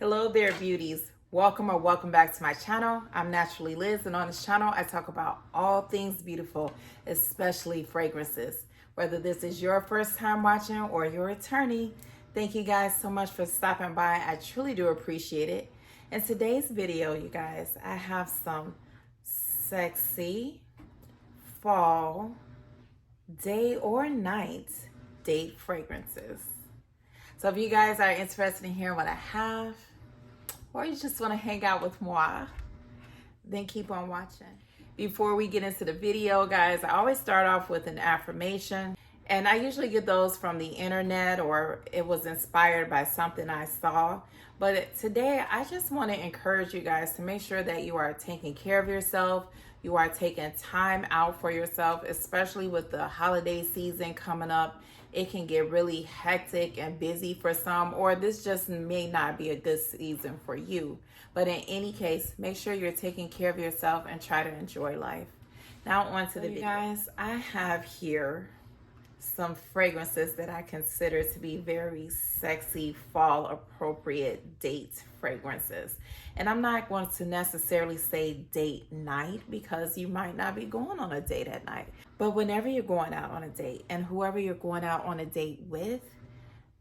Hello there, beauties. Welcome or welcome back to my channel. I'm Naturally Liz, and on this channel, I talk about all things beautiful, especially fragrances. Whether this is your first time watching or your attorney, thank you guys so much for stopping by. I truly do appreciate it. In today's video, you guys, I have some sexy fall day or night date fragrances. So if you guys are interested in hearing what I have, or you just want to hang out with moi, then keep on watching. Before we get into the video, guys, I always start off with an affirmation. And I usually get those from the internet, or it was inspired by something I saw. But today, I just want to encourage you guys to make sure that you are taking care of yourself. You are taking time out for yourself, especially with the holiday season coming up. It can get really hectic and busy for some, or this just may not be a good season for you. But in any case, make sure you're taking care of yourself and try to enjoy life. Now on to the video. Guys, I have here some fragrances that I consider to be very sexy, fall appropriate date fragrances. And I'm not going to necessarily say date night, because you might not be going on a date at night. But whenever you're going out on a date, and whoever you're going out on a date with,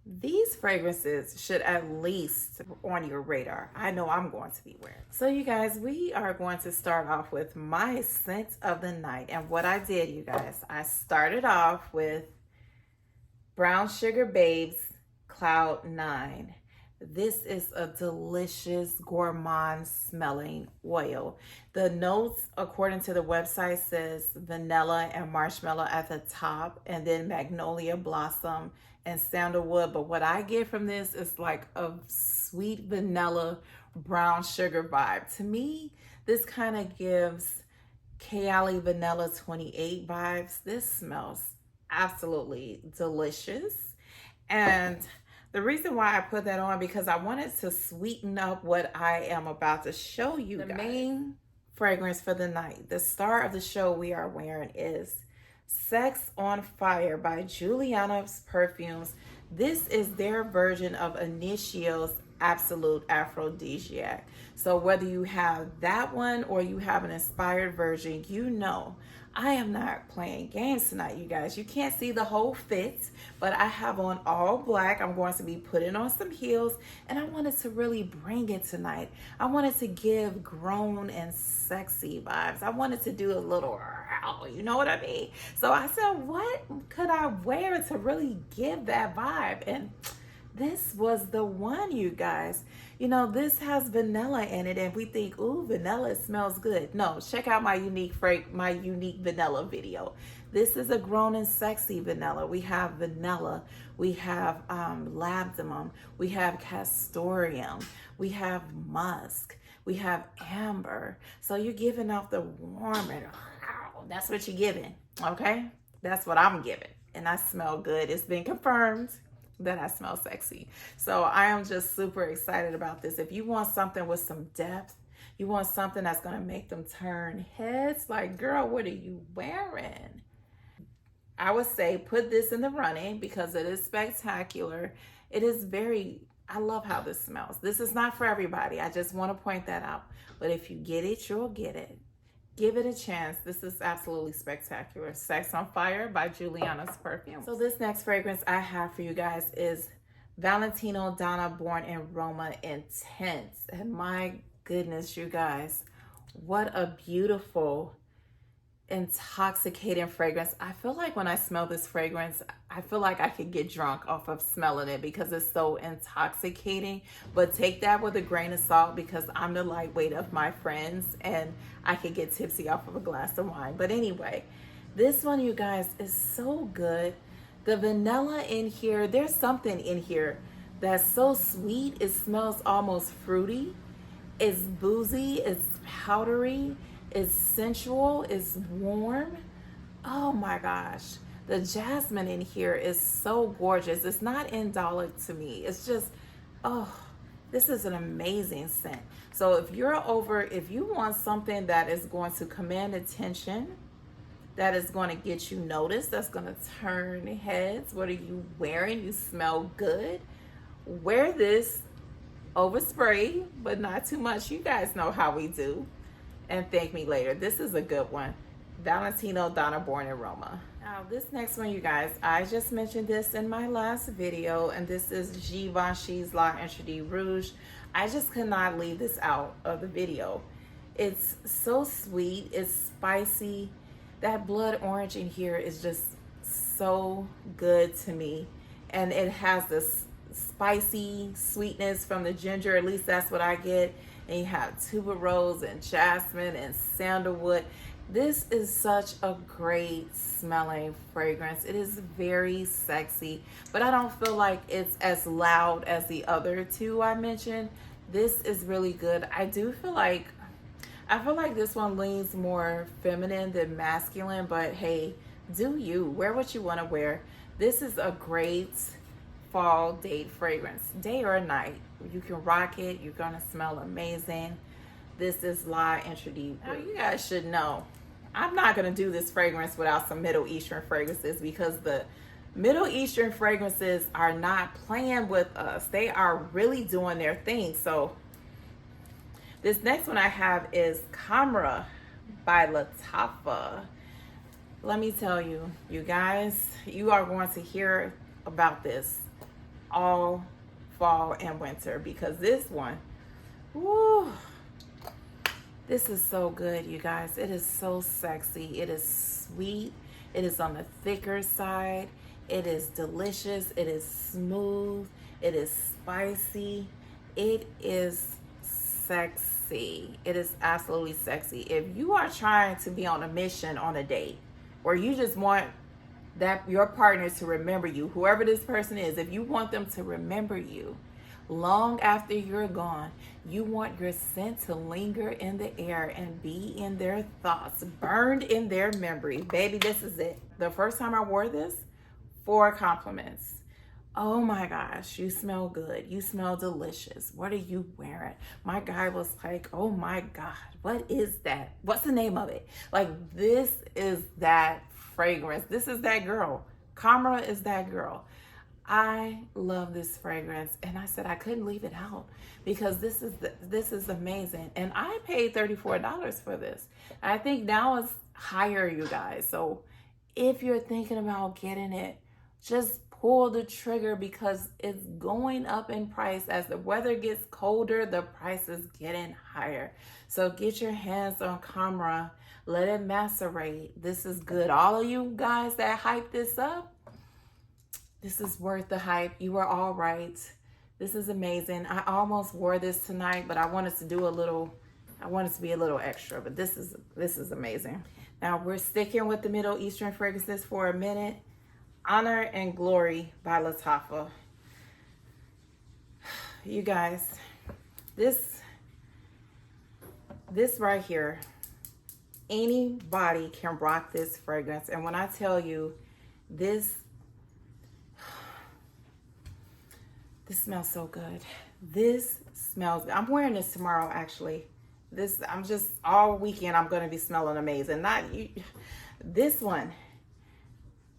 these fragrances should at least on your radar. I know I'm going to be wearing. So you guys, we are going to start off with my scent of the night. And what I did, you guys, I started off with Brown Sugar Babes Cloud 9. This is a delicious gourmand smelling oil. The notes, according to the website, says vanilla and marshmallow at the top, and then magnolia blossom and sandalwood. But what I get from this is like a sweet vanilla brown sugar vibe. To me, this kind of gives Kayali Vanilla 28 vibes. This smells absolutely delicious. And the reason why I put that on, because I wanted to sweeten up what I am about to show you guys. The main fragrance for the night, the star of the show we are wearing, is Sex on Fire by Julianna's Perfumes. This is their version of Initio's Absolute Aphrodisiac. So whether you have that one or you have an inspired version, you know I am not playing games tonight, you guys. You can't see the whole fit, but I have on all black. I'm going to be putting on some heels, and I wanted to really bring it tonight. I wanted to give grown and sexy vibes. I wanted to do a little, you know what I mean? So I said, what could I wear to really give that vibe? And this was the one, you guys. You know, this has vanilla in it, and we think, ooh, vanilla smells good. No, check out my unique vanilla video. This is a grown and sexy vanilla. We have vanilla, we have labdanum, we have castoreum, we have musk, we have amber. So you're giving off the warm, and that's what you're giving, okay? That's what I'm giving, and I smell good. It's been confirmed that I smell sexy. So I am just super excited about this. If you want something with some depth, you want something that's gonna make them turn heads, like, girl, what are you wearing? I would say put this in the running, because it is spectacular. It is I love how this smells. This is not for everybody. I just want to point that out. But if you get it, you'll get it. Give it a chance. This is absolutely spectacular. Sex on Fire by Julianna's Perfume. So this next fragrance I have for you guys is Valentino Donna Born in Roma Intense. And my goodness, you guys, what a beautiful, intoxicating fragrance. I feel like when I smell this fragrance, I feel like I could get drunk off of smelling it, because it's so intoxicating. But take that with a grain of salt, because I'm the lightweight of my friends, and I could get tipsy off of a glass of wine. But anyway, this one, you guys, is so good. The vanilla in here, there's something in here that's so sweet. It smells almost fruity. It's boozy, it's powdery, it's sensual, it's warm. Oh my gosh. The jasmine in here is so gorgeous. It's not indolic to me. It's just, oh, this is an amazing scent. So if you want something that is going to command attention, that is going to get you noticed, that's going to turn heads, what are you wearing? You smell good. Wear this overspray, but not too much. You guys know how we do. And thank me later. This is a good one. Valentino Donna born in Roma. Now this next one, you guys, I just mentioned this in my last video, and this is Givenchy's L'Intrépide Rouge. I just could not leave this out of the video. It's so sweet, it's spicy. That blood orange in here is just so good to me. And it has this spicy sweetness from the ginger, at least that's what I get. And you have tuberose and jasmine and sandalwood. This is such a great smelling fragrance. It is very sexy, but I don't feel like it's as loud as the other two I mentioned. This is really good. I feel like this one leans more feminine than masculine, but hey, do you wear what you want to wear. This is a great fall date fragrance, day or night. You can rock it. You're gonna smell amazing. This is L'Intrépide. Now you guys should know, I'm not gonna do this fragrance without some Middle Eastern fragrances, because the Middle Eastern fragrances are not playing with us. They are really doing their thing. So this next one I have is Khamara by Lattafa. Let me tell you, you guys, you are going to hear about this all fall and winter, because this one, woo, this is so good, you guys. It is so sexy. It is sweet. It is on the thicker side. It is delicious. It is smooth. It is spicy. It is sexy. It is absolutely sexy. If you are trying to be on a mission on a date, or you just want that your partner to remember you, whoever this person is, if you want them to remember you long after you're gone, you want your scent to linger in the air and be in their thoughts, burned in their memory. Baby, this is it. The first time I wore this, 4 compliments. Oh my gosh, you smell good. You smell delicious. What are you wearing? My guy was like, oh my God, what is that? What's the name of it? Like, this is that fragrance. This is that girl. Khamara is that girl. I love this fragrance, and I said I couldn't leave it out because this is amazing. And I paid $34 for this. I think now it's higher, you guys. So if you're thinking about getting it, just pull the trigger, because it's going up in price. As the weather gets colder, the price is getting higher. So get your hands on Khamara. Let it macerate. This is good. All of you guys that hype this up, this is worth the hype. You are all right. This is amazing. I almost wore this tonight, but I wanted to be a little extra, but this is amazing. Now we're sticking with the Middle Eastern fragrances for a minute. Honor and Glory by Lattafa. You guys, this right here, anybody can rock this fragrance. And when I tell you, this smells so good. This smells good. I'm wearing this tomorrow, actually. I'm just, all weekend I'm going to be smelling amazing. Not you. This one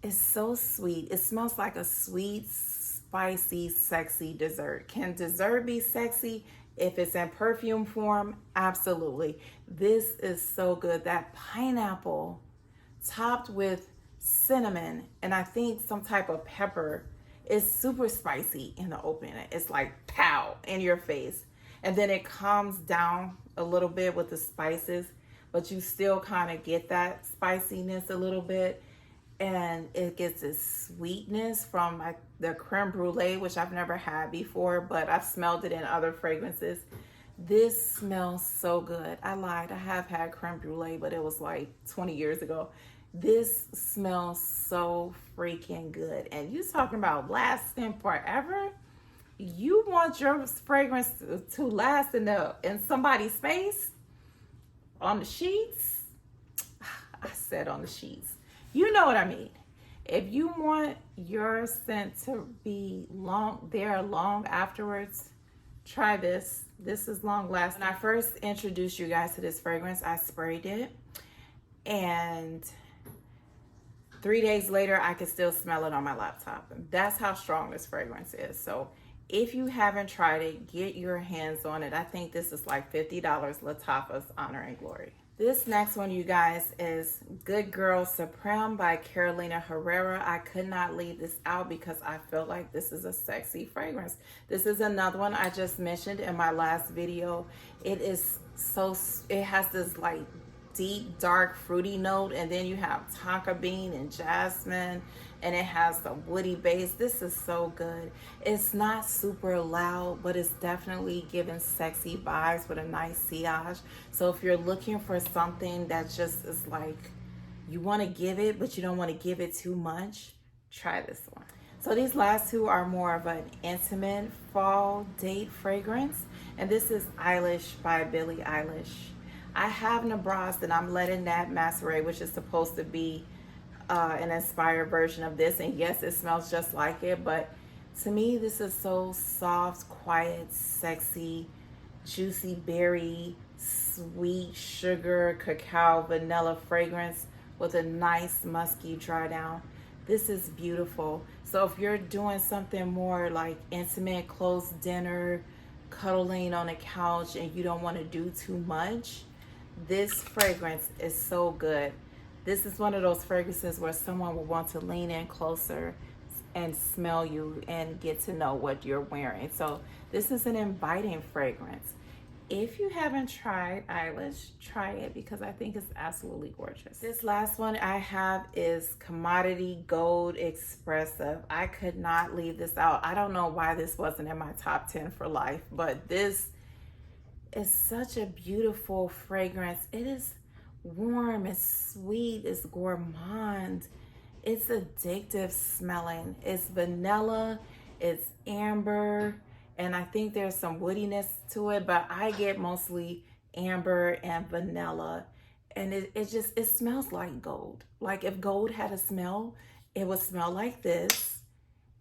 is so sweet. It smells like a sweet, spicy, sexy dessert. Can dessert be sexy if it's in perfume form? Absolutely. This is so good. That pineapple topped with cinnamon and I think some type of pepper. It's super spicy in the opening. It's like pow in your face. And then it calms down a little bit with the spices, but you still kind of get that spiciness a little bit. And it gets this sweetness from the creme brulee, which I've never had before, but I've smelled it in other fragrances. This smells so good. I lied. I have had creme brulee, but it was like 20 years ago. This smells so freaking good. And you talking about lasting forever? You want your fragrance to last in somebody's face? On the sheets? I said on the sheets. You know what I mean. If you want your scent to be long afterwards, try this. This is long lasting. When I first introduced you guys to this fragrance, I sprayed it, and 3 days later, I could still smell it on my laptop. And that's how strong this fragrance is. So If you haven't tried it, get your hands on it. I think this is like $50. Lattafa's Honor and Glory. This next one, you guys, is Good Girl Supreme by Carolina Herrera. I could not leave this out because I feel like this is a sexy fragrance. This is another one I just mentioned in my last video. It has this like deep, dark, fruity note, and then you have tonka bean and jasmine, and it has the woody base. This is so good. It's not super loud, but it's definitely giving sexy vibes with a nice sillage. So if you're looking for something that just is like, you want to give it, but you don't want to give it too much, try this one. So these last two are more of an intimate fall date fragrance, and this is Eilsh by Billie Eilish. I have Nebraska, and I'm letting that macerate, which is supposed to be an inspired version of this. And yes, it smells just like it, but to me, this is so soft, quiet, sexy, juicy berry, sweet sugar, cacao, vanilla fragrance with a nice musky dry down. This is beautiful. So if you're doing something more like intimate, close dinner, cuddling on a couch, and you don't want to do too much, this fragrance is so good. This is one of those fragrances where someone will want to lean in closer and smell you and get to know what you're wearing. So this is an inviting fragrance. If you haven't tried Eilsh, try it because I think it's absolutely gorgeous. This last one I have is Commodity Gold Expressive. I could not leave this out. I don't know why this wasn't in my top 10 for life, but this is such a beautiful fragrance. It is warm, it's sweet, it's gourmand, it's addictive smelling. It's vanilla, it's amber, and I think there's some woodiness to it, but I get mostly amber and vanilla, and it smells like gold. Like if gold had a smell, it would smell like this.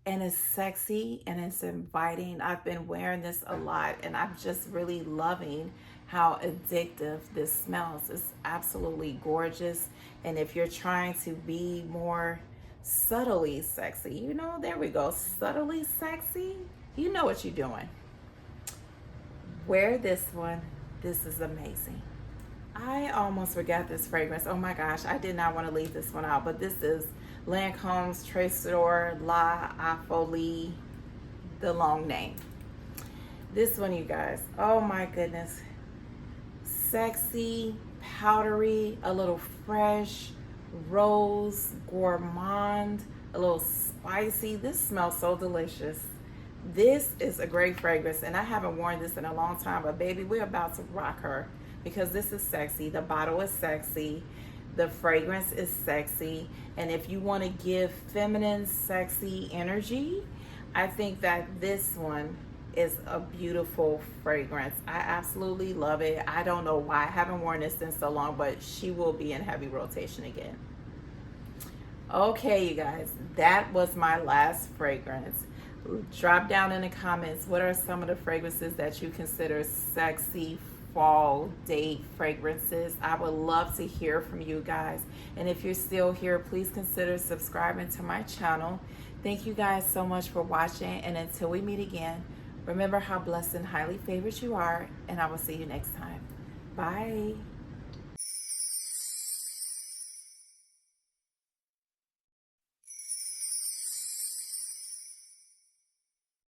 And it's sexy and it's inviting. I've been wearing this a lot, and I'm just really loving how addictive this smells. It's absolutely gorgeous. And if you're trying to be more subtly sexy, you know, there we go, subtly sexy, you know what you're doing. Wear this one. This is amazing. I almost forgot this fragrance. Oh my gosh, I did not want to leave this one out, but this is Lancome's Trésor La Folie, the long name. This one, you guys, oh my goodness. Sexy, powdery, a little fresh, rose, gourmand, a little spicy. This smells so delicious. This is a great fragrance, and I haven't worn this in a long time, but baby, we're about to rock her because this is sexy. The bottle is sexy. The fragrance is sexy. And if you want to give feminine, sexy energy, I think that this one is a beautiful fragrance. I absolutely love it. I don't know why I haven't worn this in so long, but she will be in heavy rotation again. Okay, you guys, that was my last fragrance. Drop down in the comments, what are some of the fragrances that you consider sexy fall date fragrances? I would love to hear from you guys. And if you're still here, please consider subscribing to my channel. Thank you guys so much for watching, and until we meet again, remember how blessed and highly favored you are, and I will see you next time. Bye.